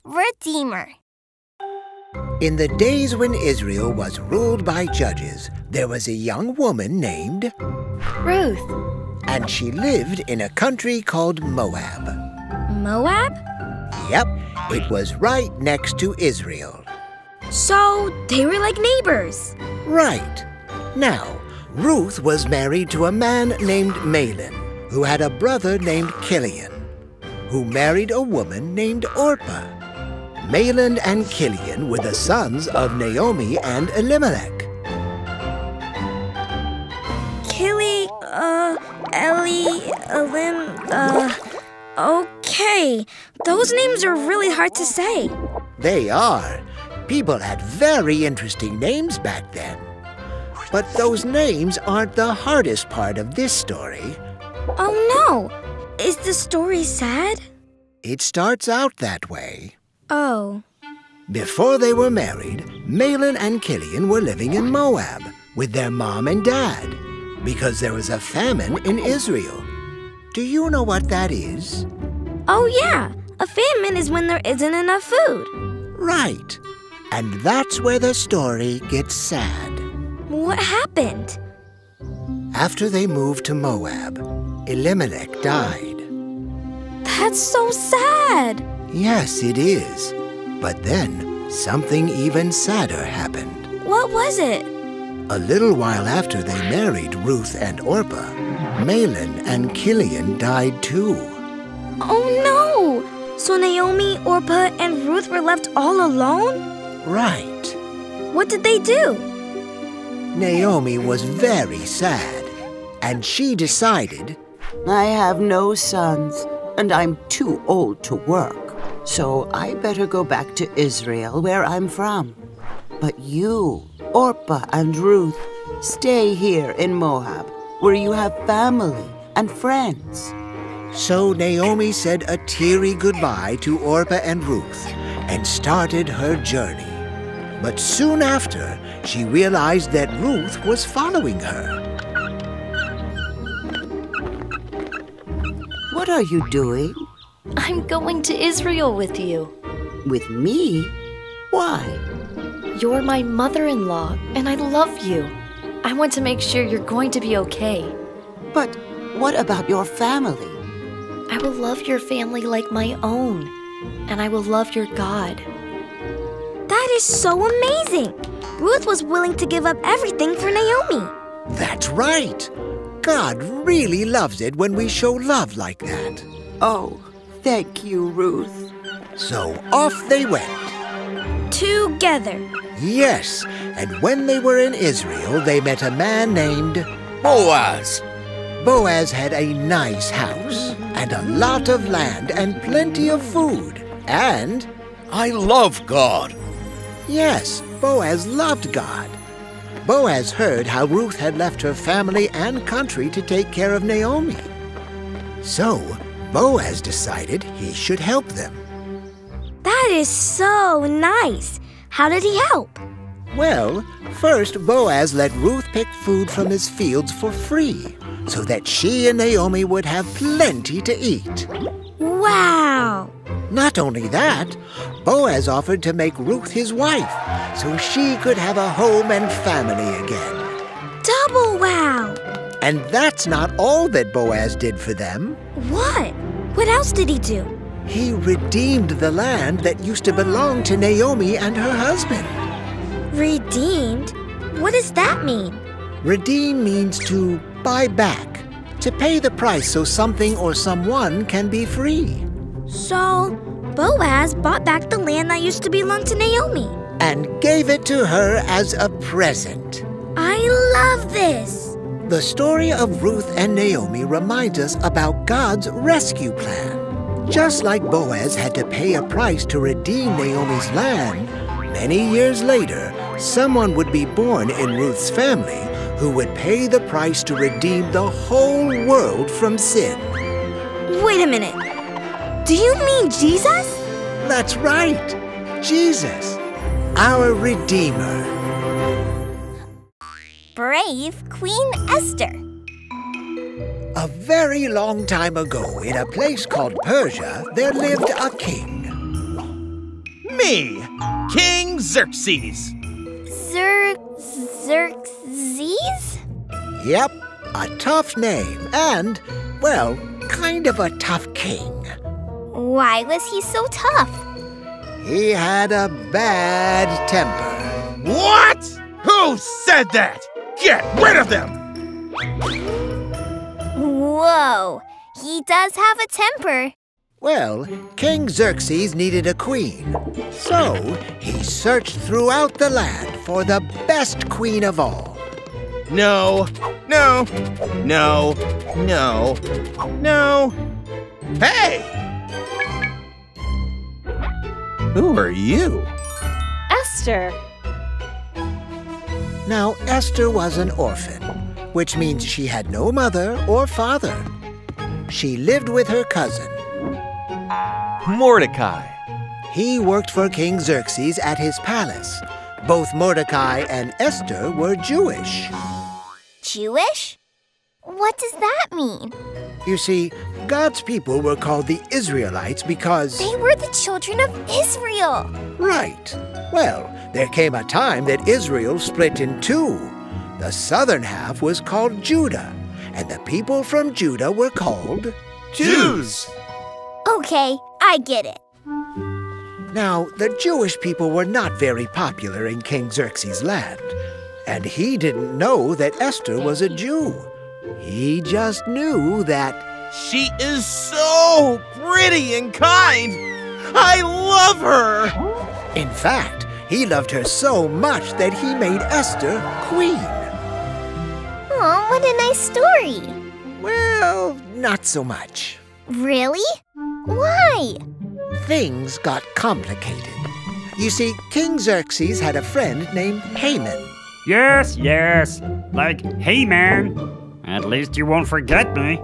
Redeemer. In the days when Israel was ruled by judges, there was a young woman named Ruth. And she lived in a country called Moab. Moab? Yep, it was right next to Israel. So they were like neighbors. Right. Now, Ruth was married to a man named Mahlon, who had a brother named Kilian, who married a woman named Orpah. Mahlon and Kilian were the sons of Naomi and Elimelech. Okay. Those names are really hard to say. They are. People had very interesting names back then. But those names aren't the hardest part of this story. Oh no! Is the story sad? It starts out that way. Oh. Before they were married, Mahlon and Kilian were living in Moab with their mom and dad because there was a famine in Israel. Do you know what that is? Oh yeah, a famine is when there isn't enough food. Right. And that's where the story gets sad. What happened? After they moved to Moab, Elimelech died. That's so sad. Yes, it is. But then something even sadder happened. What was it? A little while after they married Ruth and Orpah, Mahlon and Kilian died too. Oh no! So Naomi, Orpah, and Ruth were left all alone? Right. What did they do? Naomi was very sad, and she decided, I have no sons, and I'm too old to work, so I better go back to Israel, where I'm from. But you, Orpah and Ruth, stay here in Moab, where you have family and friends. So Naomi said a teary goodbye to Orpah and Ruth and started her journey. But soon after, she realized that Ruth was following her. What are you doing? I'm going to Israel with you. With me? Why? You're my mother-in-law, and I love you. I want to make sure you're going to be okay. But what about your family? I will love your family like my own, and I will love your God. That is so amazing! Ruth was willing to give up everything for Naomi. That's right. God really loves it when we show love like that. Oh, thank you, Ruth. So off they went. Together. Yes, and when they were in Israel, they met a man named Boaz. Boaz had a nice house and a lot of land and plenty of food. And I love God. yes, Boaz loved God. Boaz heard how Ruth had left her family and country to take care of Naomi. So Boaz decided he should help them. That is so nice. How did he help? Well, first Boaz let Ruth pick food from his fields for free, so that she and Naomi would have plenty to eat. Wow! Not only that, Boaz offered to make Ruth his wife, so she could have a home and family again. Double wow! And that's not all that Boaz did for them. What? What else did he do? He redeemed the land that used to belong to Naomi and her husband. Redeemed? What does that mean? Redeem means to buy back, to pay the price so something or someone can be free. So, Boaz bought back the land that used to belong to Naomi. And gave it to her as a present. I love this! The story of Ruth and Naomi reminds us about God's rescue plan. Just like Boaz had to pay a price to redeem Naomi's land, many years later, someone would be born in Ruth's family who would pay the price to redeem the whole world from sin. Wait a minute. Do you mean Jesus? That's right, Jesus, our Redeemer. Brave Queen Esther. A very long time ago, in a place called Persia, there lived a king. me, King Xerxes. Xerxes? Yep, a tough name and, well, kind of a tough king. Why was he so tough? He had a bad temper. What? Who said that? Get rid of them! Whoa, he does have a temper. Well, King Xerxes needed a queen, so he searched throughout the land for the best queen of all. No. Hey! Who are you? Esther. Now, Esther was an orphan, which means she had no mother or father. She lived with her cousin. Mordecai. He worked for King Xerxes at his palace. Both Mordecai and Esther were Jewish. Jewish? What does that mean? You see, God's people were called the Israelites because... They were the children of Israel. Right. Well, there came a time that Israel split in two. The southern half was called Judah, and the people from Judah were called... Jews! Okay, I get it. Now, the Jewish people were not very popular in King Xerxes' land, and he didn't know that Esther was a Jew. He just knew that... She is so pretty and kind! I love her! In fact, he loved her so much that he made Esther queen. Oh, what a nice story. Well, not so much. Really? Why? Things got complicated. You see, King Xerxes had a friend named Haman. Yes. Like, hey man, at least you won't forget me.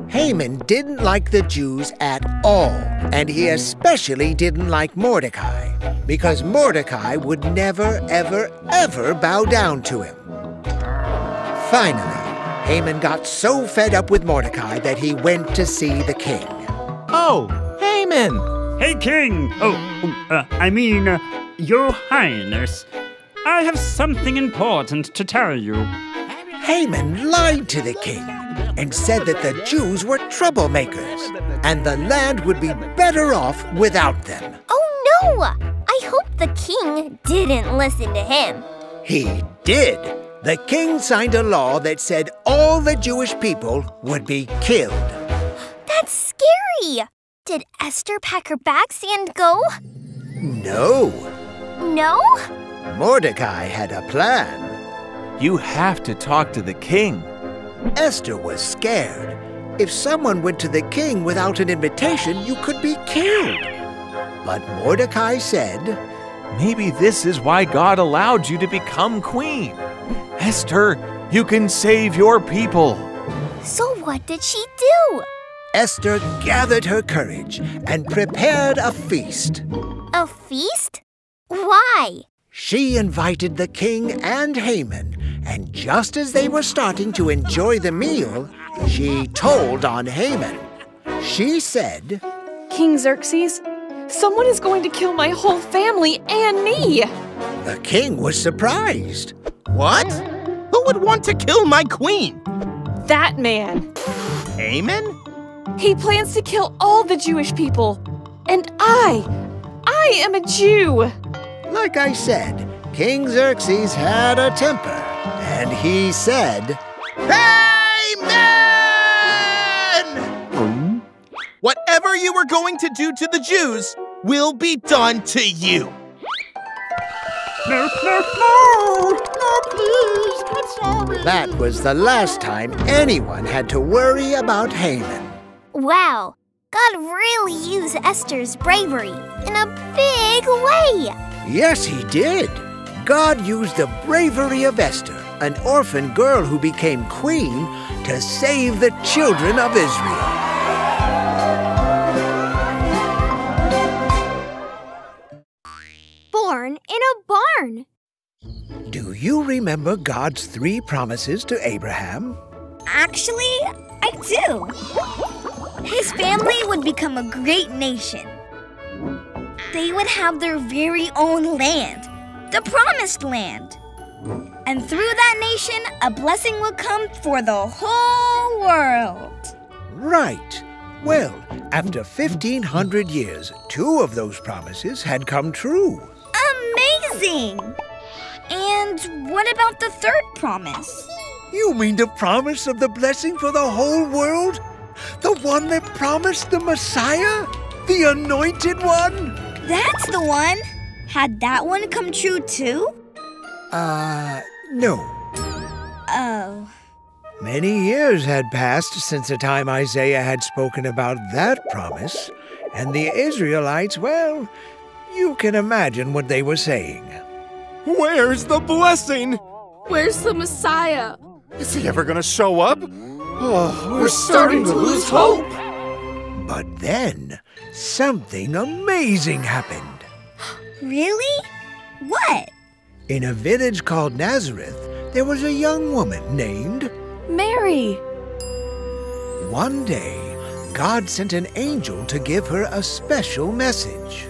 Haman didn't like the Jews at all, and he especially didn't like Mordecai, because Mordecai would never, ever bow down to him. Finally, Haman got so fed up with Mordecai that he went to see the king. Oh, Haman! Hey king! Your Highness. I have something important to tell you. Haman lied to the king and said that the Jews were troublemakers, and the land would be better off without them. Oh no! I hope the king didn't listen to him. He did. The king signed a law that said all the Jewish people would be killed. That's scary! Did Esther pack her bags and go? No. No? Mordecai had a plan. You have to talk to the king. Esther was scared. If someone went to the king without an invitation, you could be killed. But Mordecai said, Maybe this is why God allowed you to become queen. Esther, you can save your people. So what did she do? Esther gathered her courage and prepared a feast. A feast? Why? She invited the king and Haman, and just as they were starting to enjoy the meal, she told on Haman. She said, King Xerxes, someone is going to kill my whole family and me. The king was surprised. What? Who would want to kill my queen? That man. Haman? He plans to kill all the Jewish people. And I am a Jew. Like I said, King Xerxes had a temper, and he said, Haman! Whatever you were going to do to the Jews will be done to you. No, please, I'm sorry. That was the last time anyone had to worry about Haman. Wow, God really used Esther's bravery in a big way. Yes, he did. God used the bravery of Esther, an orphan girl who became queen, to save the children of Israel. Born in a barn. Do you remember God's 3 promises to Abraham? Actually, I do. His family would become a great nation. they would have their very own land, the Promised Land. And through that nation, a blessing would come for the whole world. Right. Well, after 1,500 years, 2 of those promises had come true. Amazing! And what about the third promise? You mean the promise of the blessing for the whole world? The one that promised the Messiah? The Anointed One? That's the one. Had that one come true too? No. Oh. Many years had passed since the time Isaiah had spoken about that promise, and the Israelites, well, you can imagine what they were saying. Where's the blessing? Where's the Messiah? Is he ever gonna show up? Oh, We're starting to lose hope. But then, something amazing happened. Really? What? In a village called Nazareth, there was a young woman named Mary. One day, God sent an angel to give her a special message.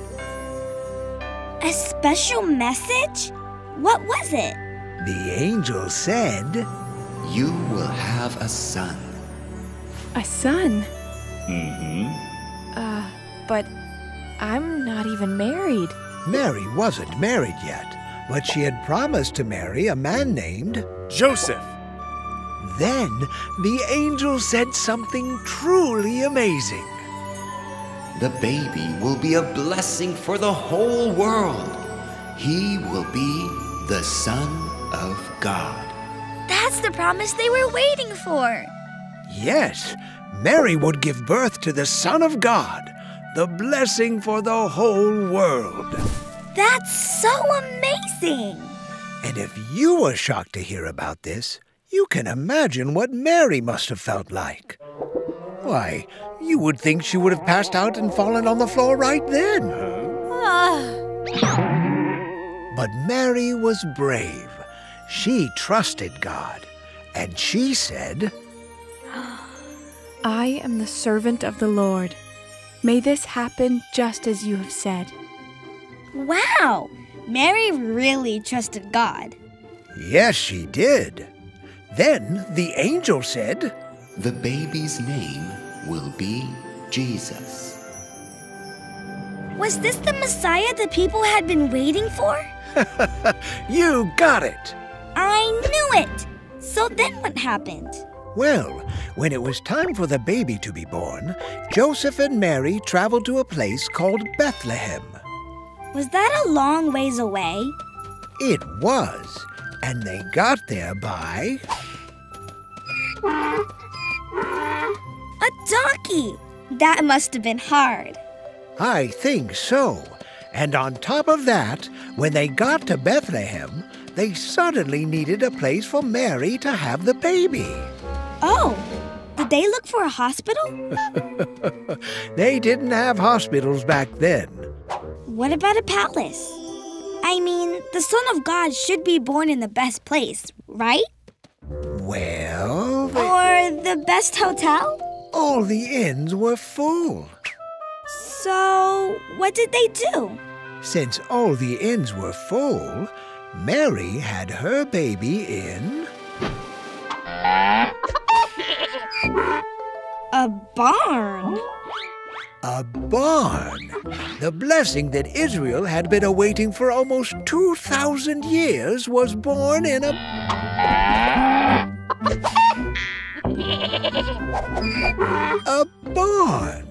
A special message? What was it? The angel said, "You will have a son." A son? Mm-hmm. But I'm not even married. Mary wasn't married yet, but she had promised to marry a man named Joseph. Then the angel said something truly amazing. The baby will be a blessing for the whole world. He will be the Son of God. That's the promise they were waiting for. Yes, Mary would give birth to the Son of God, the blessing for the whole world. That's so amazing. And if you were shocked to hear about this, you can imagine what Mary must have felt like. Why, you would think she would have passed out and fallen on the floor right then. But Mary was brave. She trusted God. And she said, I am the servant of the Lord. May this happen just as you have said. Wow, Mary really trusted God. Yes, she did. Then the angel said, The baby's name will be Jesus. Was this the Messiah the people had been waiting for? You got it. I knew it. So then what happened? Well, when it was time for the baby to be born, Joseph and Mary traveled to a place called Bethlehem. Was that a long ways away? It was, and they got there by a donkey. That must have been hard. I think so. And on top of that, when they got to Bethlehem, they suddenly needed a place for Mary to have the baby. Oh, did they look for a hospital? They didn't have hospitals back then. What about a palace? I mean, the Son of God should be born in the best place, right? Well, Or the best hotel? all the inns were full. So, what did they do? Since all the inns were full, Mary had her baby in A barn. a barn. The blessing that Israel had been awaiting for almost 2,000 years was born in a barn.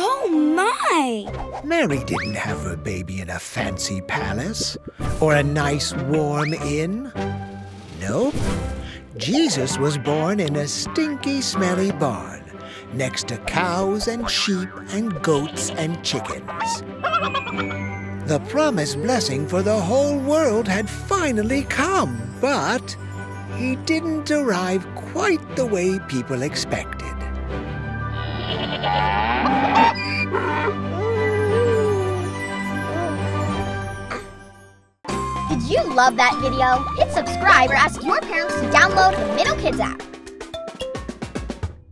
Oh my! Mary didn't have her baby in a fancy palace or a nice warm inn. Nope. Jesus was born in a stinky, smelly barn next to cows and sheep and goats and chickens. The promised blessing for the whole world had finally come, but he didn't arrive quite the way people expected. Did you love that video? Hit subscribe or ask your parents to download the Minno Kids app.